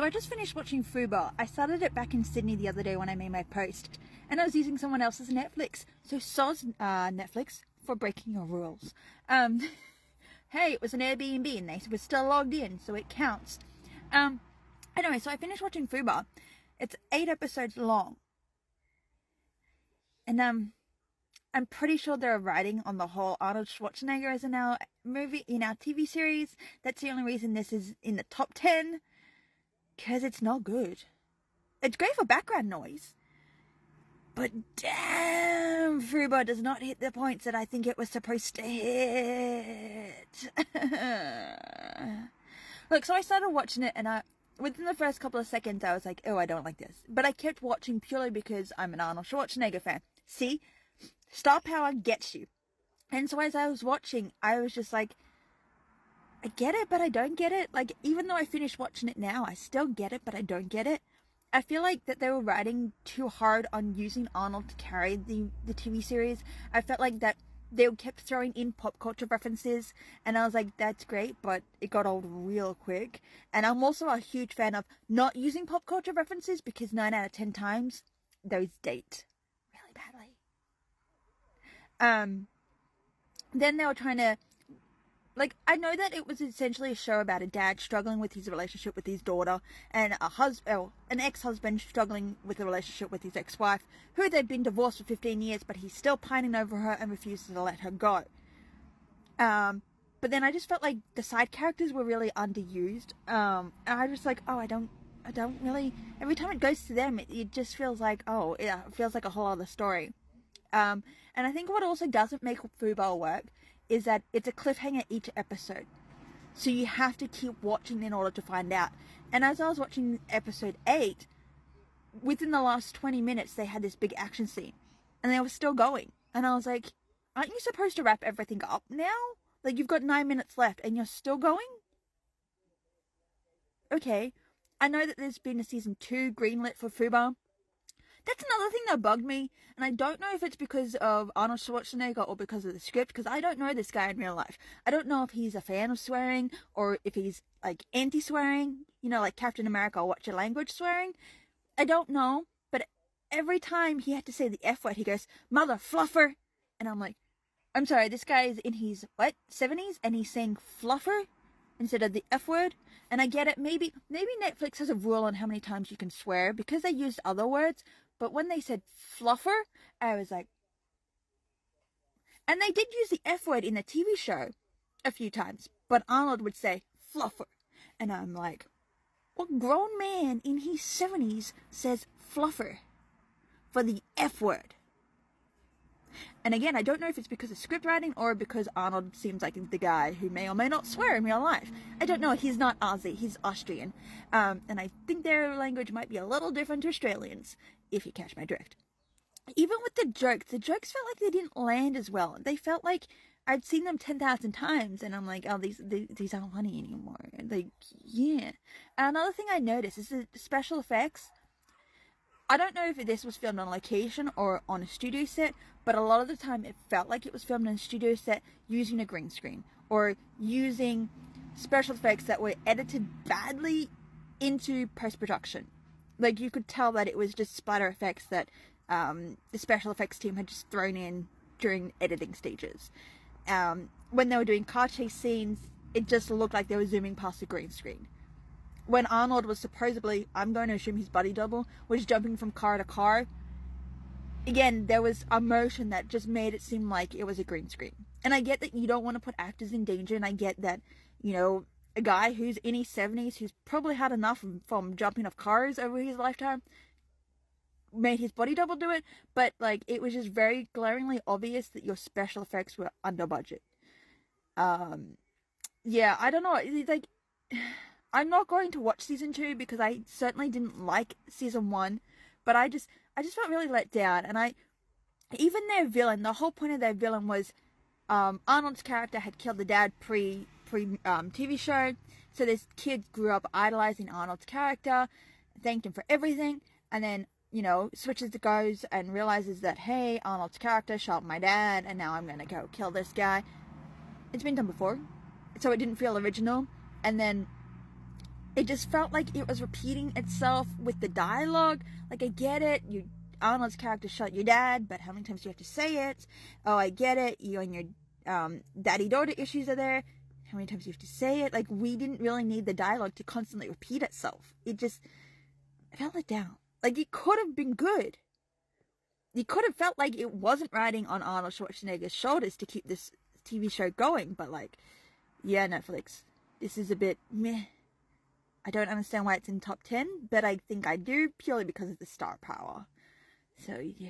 I just finished watching Fubar. I started it back in Sydney the other day when I made my post, and I was using someone else's Netflix. So soz Netflix for breaking your rules. Hey, it was an Airbnb and they were still logged in, so it counts. Anyway, so I finished watching Fubar. It's 8 episodes long. And I'm pretty sure they're writing on the whole Arnold Schwarzenegger as in our movie, in our TV series. That's the only reason this is in the top 10. Because it's not good. It's great for background noise. But damn, Fubar does not hit the points that I think it was supposed to hit. Look, so I started watching it and within the first couple of seconds I was like, oh, I don't like this. But I kept watching purely because I'm an Arnold Schwarzenegger fan. See? Star power gets you. And so as I was watching, I was just like, I get it, but I don't get it. Like, even though I finished watching it now, I still get it, but I don't get it. I feel like that they were writing too hard on using Arnold to carry the TV series. I felt like that they kept throwing in pop culture references, and I was like, that's great, but it got old real quick. And I'm also a huge fan of not using pop culture references because 9 out of 10 times, those date really badly. Then they were trying to, like, I know that it was essentially a show about a dad struggling with his relationship with his daughter and an ex-husband struggling with the relationship with his ex-wife, who they'd been divorced for 15 years, but he's still pining over her and refuses to let her go. But then I just felt like the side characters were really underused. And I was like, oh, I don't really, every time it goes to them, it just feels like, oh, yeah, it feels like a whole other story. And I think what also doesn't make Fubar work is that it's a cliffhanger each episode. So you have to keep watching in order to find out. And as I was watching episode 8, within the last 20 minutes, they had this big action scene. And they were still going. And I was like, aren't you supposed to wrap everything up now? Like, you've got 9 minutes left and you're still going? Okay. I know that there's been a season 2 greenlit for Fubar. That's another thing that bugged me, and I don't know if it's because of Arnold Schwarzenegger or because of the script, because I don't know this guy in real life. I don't know if he's a fan of swearing, or if he's, like, anti-swearing, you know, like Captain America, watch your language swearing. I don't know, but every time he had to say the F word, he goes, mother fluffer, and I'm like, I'm sorry, this guy is in his, 70s, and he's saying fluffer instead of the F word, and I get it, maybe Netflix has a rule on how many times you can swear, because they used other words. But when they said fluffer, I was like... And they did use the F word in the TV show a few times. But Arnold would say fluffer. And I'm like, what grown man in his 70s says fluffer for the F word? And again, I don't know if it's because of script writing or because Arnold seems like the guy who may or may not swear in real life. I don't know. He's not Aussie. He's Austrian. And I think their language might be a little different to Australians, if you catch my drift. Even with the jokes felt like they didn't land as well. They felt like I'd seen them 10,000 times, and I'm like, oh, these aren't funny anymore. Like, yeah. Another thing I noticed is the special effects. I don't know if this was filmed on location or on a studio set, but a lot of the time it felt like it was filmed on a studio set using a green screen or using special effects that were edited badly into post-production. Like, you could tell that it was just splatter effects that the special effects team had just thrown in during editing stages. When they were doing car chase scenes, it just looked like they were zooming past the green screen. When Arnold was supposedly, I'm going to assume his buddy double, was jumping from car to car, again, there was a motion that just made it seem like it was a green screen. And I get that you don't want to put actors in danger, and I get that, you know, a guy who's in his 70s, who's probably had enough from jumping off cars over his lifetime, made his body double do it, but, like, it was just very glaringly obvious that your special effects were under budget. Yeah, I don't know, like... I'm not going to watch season 2 because I certainly didn't like season 1, but I just felt really let down. And even their villain, the whole point of their villain was Arnold's character had killed the dad pre TV show, so this kid grew up idolizing Arnold's character, thanked him for everything, and then, you know, switches the goes and realizes that, hey, Arnold's character shot my dad, and now I'm gonna go kill this guy. It's been done before, so it didn't feel original. And then it just felt like it was repeating itself with the dialogue. Like, I get it, Arnold's character shot your dad, but how many times do you have to say it? Oh, I get it, you and your daddy-daughter issues are there. How many times do you have to say it? Like, we didn't really need the dialogue to constantly repeat itself. It just fell it down. Like, it could have been good. You could have felt like it wasn't riding on Arnold Schwarzenegger's shoulders to keep this TV show going, but like, yeah, Netflix, this is a bit meh. I don't understand why it's in top 10, but I think I do purely because of the star power. So, yeah.